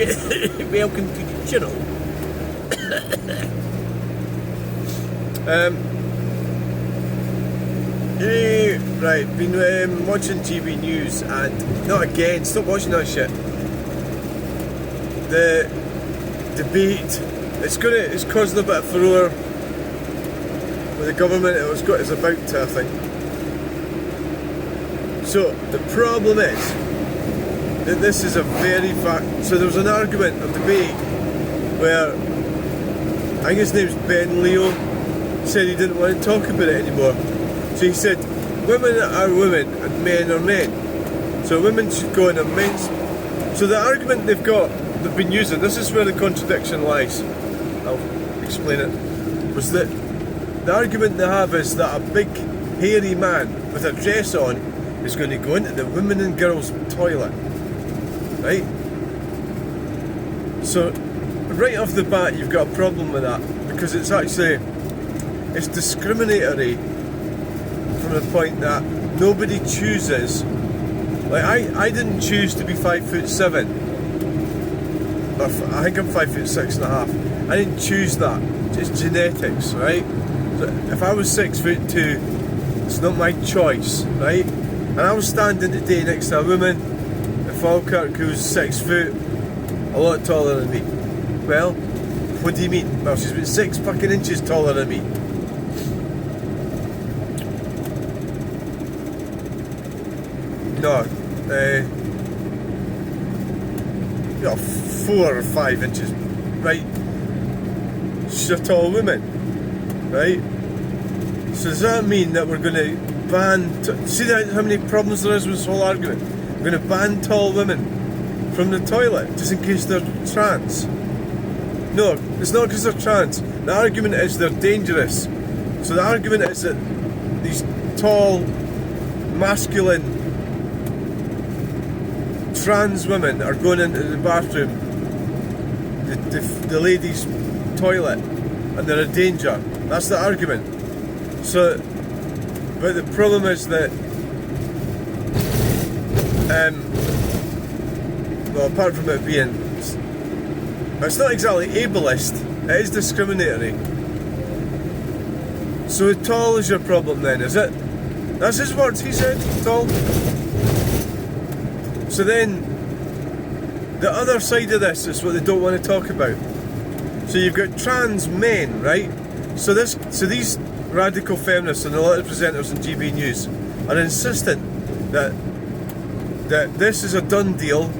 Welcome to the channel. Right, been watching TV news and not again, stop watching that shit. The debate, it's causing a bit of furore with the government. It's about to, I think. So the problem is that this is a very fact. So there was an argument of debate where I think his name's Ben Leo said he didn't want to talk about it anymore. So he said women are women and men are men. So women should go in a men's. So the argument they've been using, this is where the contradiction lies. I'll explain it. Was that the argument they have is that a big hairy man with a dress on is going to go into the women and girls toilet. Right? So right off the bat you've got a problem with that, because it's discriminatory from the point that nobody chooses. Like I didn't choose to be 5'7", or I think I'm 5'6.5". I didn't choose that. It's genetics, right? So if I was 6'2", it's not my choice, right? And I was standing today next to a woman in Falkirk who's 6 foot, a lot taller than me. Well, what do you mean? Well, she's about 6 fucking inches taller than me. No, 4 or 5 inches, right? She's a tall woman, right? So does that mean that we're going to ban... See how many problems there is with this whole argument? We're going to ban tall women from the toilet just in case they're trans. No, it's not because they're trans. The argument is they're dangerous. So the argument is that these tall, masculine, trans women are going into the bathroom, the ladies' toilet, and they're a danger. That's the argument. So, but the problem is that, well, apart from it being, it's not exactly ableist, it is discriminatory. So tall is your problem then, is it? That's his words, he said, tall. So then, the other side of this is what they don't want to talk about. So you've got trans men, right? So these radical feminists and a lot of presenters on GB News are insistent that this is a done deal,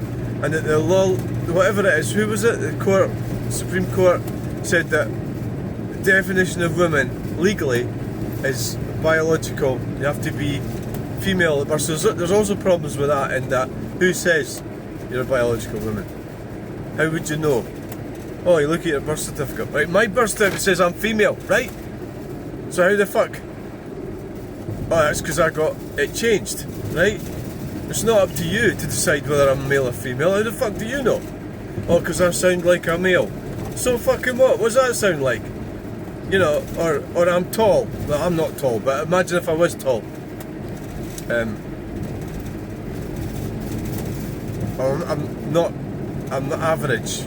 and that the law, whatever it is, who was it? The Supreme Court said that the definition of women legally is biological. You have to be female at birth. So there's also problems with that, in that who says you're a biological woman? How would you know? Oh, you look at your birth certificate, right? My birth certificate says I'm female, right? So how the fuck? Oh, that's because I got it changed, right? It's not up to you to decide whether I'm male or female. How the fuck do you know? Oh, because I sound like a male. So fucking what? What does that sound like? You know, or I'm tall. Well, I'm not tall, but imagine if I was tall. I'm not average.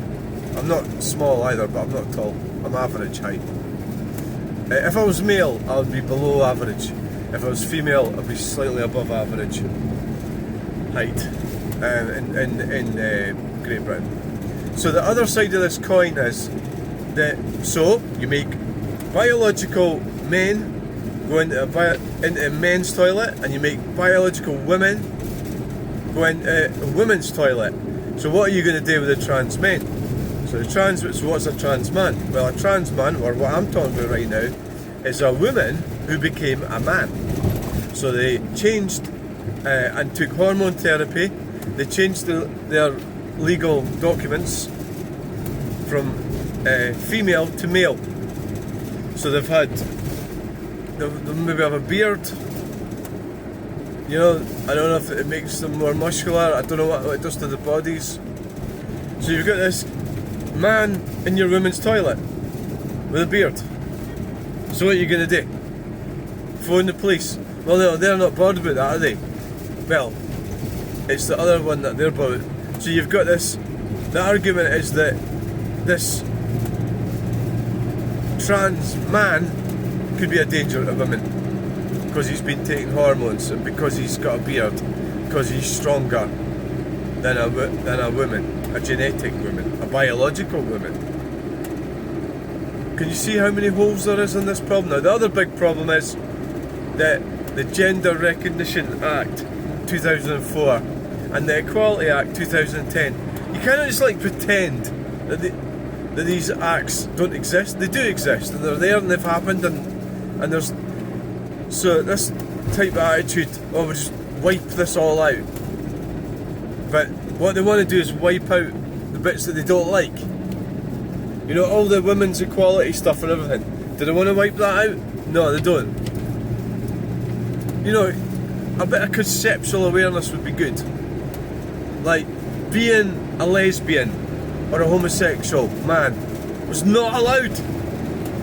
I'm not small either, but I'm not tall. I'm average height. If I was male, I would be below average. If I was female, I'd be slightly above average height in Great Britain. So the other side of this coin is that, so you make biological men go into a men's toilet, and you make biological women go into a women's toilet. So what are you going to do with the trans men? So what's a trans man? Well, a trans man, or what I'm talking about right now, is a woman who became a man. So they changed and took hormone therapy. They changed their legal documents from female to male. So they maybe have a beard. You know, I don't know if it makes them more muscular. I don't know what it does to the bodies. So you've got this man in your women's toilet with a beard. So what are you going to do? Phone the police? Well, no, they're not bothered about that, are they? Well, it's the other one that they're bothered. So you've got this The argument is that this trans man could be a danger to women because he's been taking hormones and because he's got a beard, because he's stronger than a woman, a genetic woman, a biological woman. Can you see how many holes there is in this problem? Now, the other big problem is that the Gender Recognition Act 2004 and the Equality Act 2010, you cannot just like pretend that these acts don't exist. They do exist, and they're there, and they've happened, and there's so this type of attitude, oh, we'll just wipe this all out. But what they want to do is wipe out the bits that they don't like. You know, all the women's equality stuff and everything. Do they want to wipe that out? No, they don't. You know, a bit of conceptual awareness would be good. Like, being a lesbian or a homosexual man was not allowed.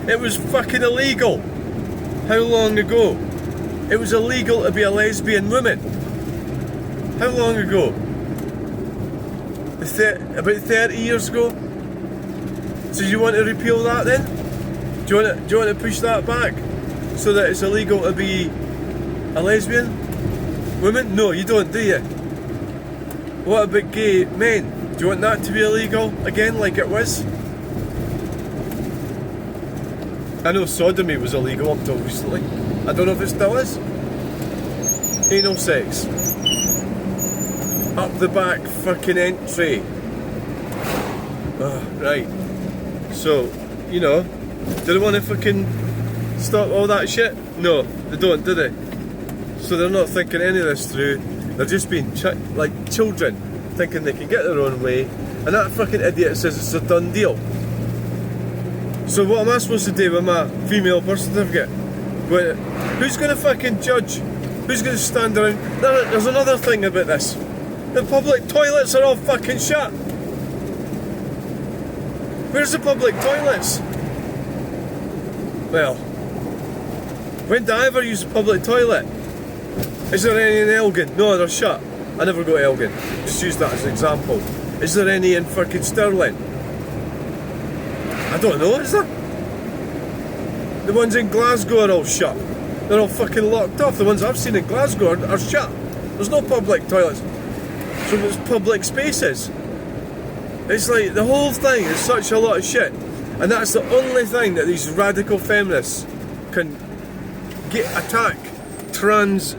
It was fucking illegal. How long ago? It was illegal to be a lesbian woman. How long ago? About 30 years ago? So do you want to repeal that then? Do you want to push that back so that it's illegal to be a lesbian woman? No, you don't, do you? What about gay men? Do you want that to be illegal again, like it was? I know sodomy was illegal up till recently. I don't know if it still is. Anal sex. Up the back fucking entry. Oh, right. So, you know, do they want to fucking stop all that shit? No, they don't, do they? So they're not thinking any of this through. They're just being like children, thinking they can get their own way, and that fucking idiot says it's a done deal. So what am I supposed to do with my female birth certificate? Who's going to fucking judge? Who's going to stand around? There's another thing about this. The public toilets are all fucking shut. Where's the public toilets? Well, when did I ever use a public toilet? Is there any in Elgin? No, they're shut. I never go to Elgin. Just use that as an example. Is there any in fucking Stirling? I don't know, is there? The ones in Glasgow are all shut. They're all fucking locked off. The ones I've seen in Glasgow are shut. There's no public toilets. So it's public spaces. It's like the whole thing is such a lot of shit. And that's the only thing that these radical feminists can attack trans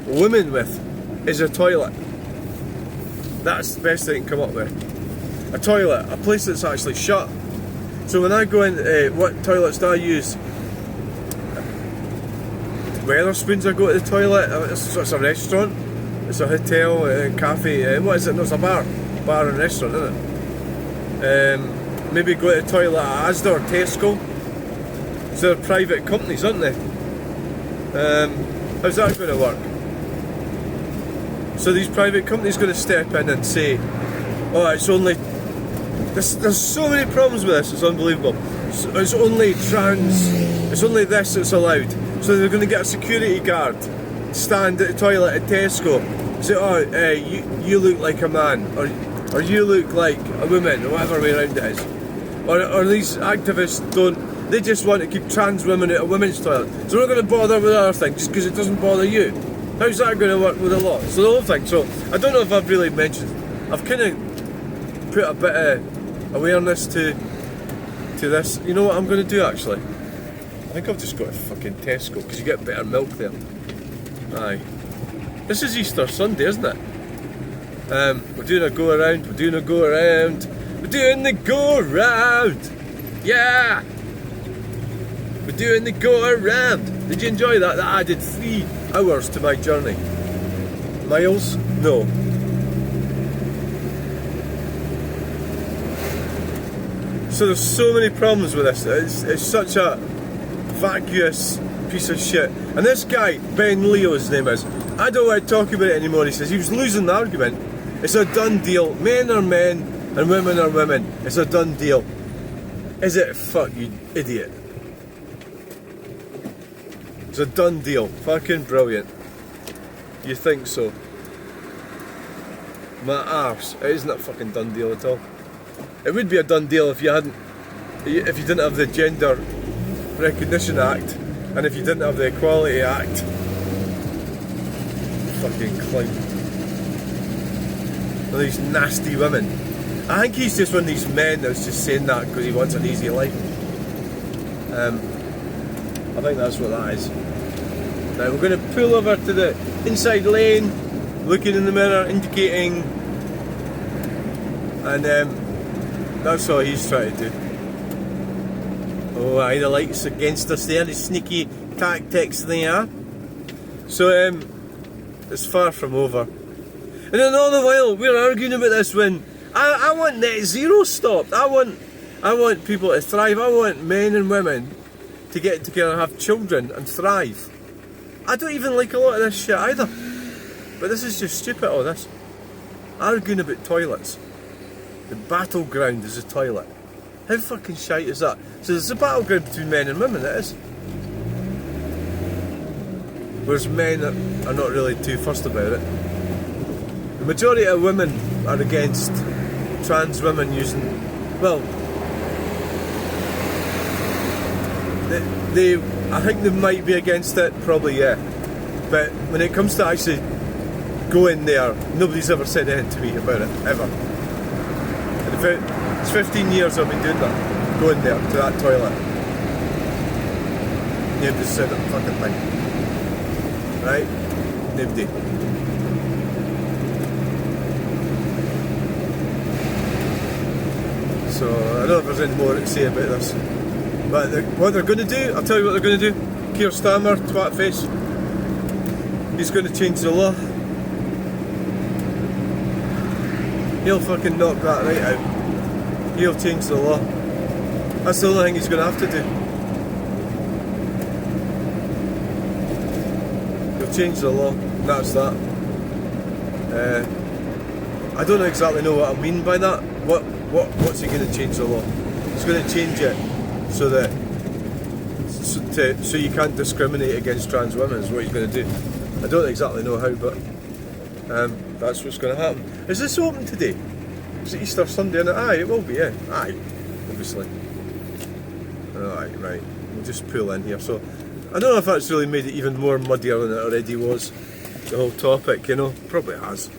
women with is a toilet. That's the best they can come up with. A toilet, a place that's actually shut. So when I go in, what toilets do I use? Weatherspoons, I go to the toilet. It's a restaurant. It's a hotel, a cafe. What is it? No, it's a bar and restaurant, isn't it? Maybe go to the toilet at Asda or Tesco. So they're private companies, aren't they? How's that going to work? So these private companies going to step in and say, oh, it's only... There's so many problems with this, it's unbelievable. It's only trans, it's only this that's allowed. So they're going to get a security guard, stand at the toilet at Tesco, say, oh, you look like a man, or you look like a woman, or whatever way around it is. Or these activists they just want to keep trans women out of women's toilets. So we're not going to bother with other things just because it doesn't bother you. How's that going to work with the law? So the whole thing, so I don't know if I've really mentioned, I've kind of put a bit of awareness to this. You know what I'm going to do actually? I think I'll just go to fucking Tesco because you get better milk there. Aye. This is Easter Sunday, isn't it? We're doing a go around, we're doing the go around! Yeah! We're doing the go around! Did you enjoy that? That added 3 hours to my journey. Miles? No. So there's so many problems with this. It's such a vacuous piece of shit. And this guy, Ben Leo his name is, I don't want to talk about it anymore. He says he was losing the argument. It's a done deal. Men are men and women are women. It's a done deal. Is it? Fuck you idiot. It's a done deal. Fucking brilliant. You think so? My arse. It isn't a fucking done deal at all. It would be a done deal if you didn't have the Gender Recognition Act, and if you didn't have the Equality Act. Fucking clown. All these nasty women. I think he's just one of these men that's just saying that because he wants an easy life. I think that's what that is. Now we're going to pull over to the inside lane, looking in the mirror, indicating, and that's all he's trying to do. Oh, aye, the lights against us there, the sneaky tactics there. So it's far from over. And then all the while we're arguing about this when I want net zero stopped. I want people to thrive. I want men and women to get together and have children and thrive. I don't even like a lot of this shit either. But this is just stupid, all this. Arguing about toilets. The battleground is a toilet. How fucking shite is that? So there's a battleground between men and women, it is. Whereas men are not really too fussed about it. The majority of women are against trans women using, well, I think they might be against it, probably, yeah. But when it comes to actually going there, nobody's ever said anything to me about it, ever. And it's 15 years I've been doing that, going there to that toilet. Nobody's said a fucking thing. Right? Nobody. So I don't know if there's any more to say about this. But what they're going to do, I'll tell you what they're going to do. Keir Starmer, twat face. He's going to change the law. He'll fucking knock that right out. He'll change the law. That's the only thing he's going to have to do. He'll change the law. That's that. I don't exactly know what I mean by that. What's he going to change the law? He's going to change it so that so you can't discriminate against trans women is what he's going to do. I don't exactly know how, but that's what's going to happen. Is this open today? Is it Easter Sunday? Aye, it will be, yeah. Aye, obviously. Alright, right. We'll just pull in here. So, I don't know if that's really made it even more muddier than it already was. The whole topic, you know. Probably has.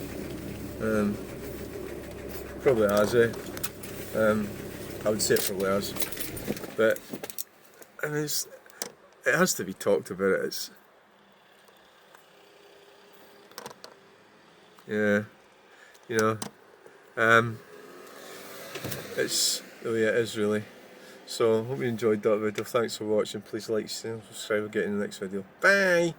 Probably has, eh? I would say it probably has. But, I mean, it has to be talked about. It's... Yeah. You know. It's... Oh yeah, it is really. So, hope you enjoyed that video. Thanks for watching. Please like, share, subscribe. We'll get in the next video. Bye!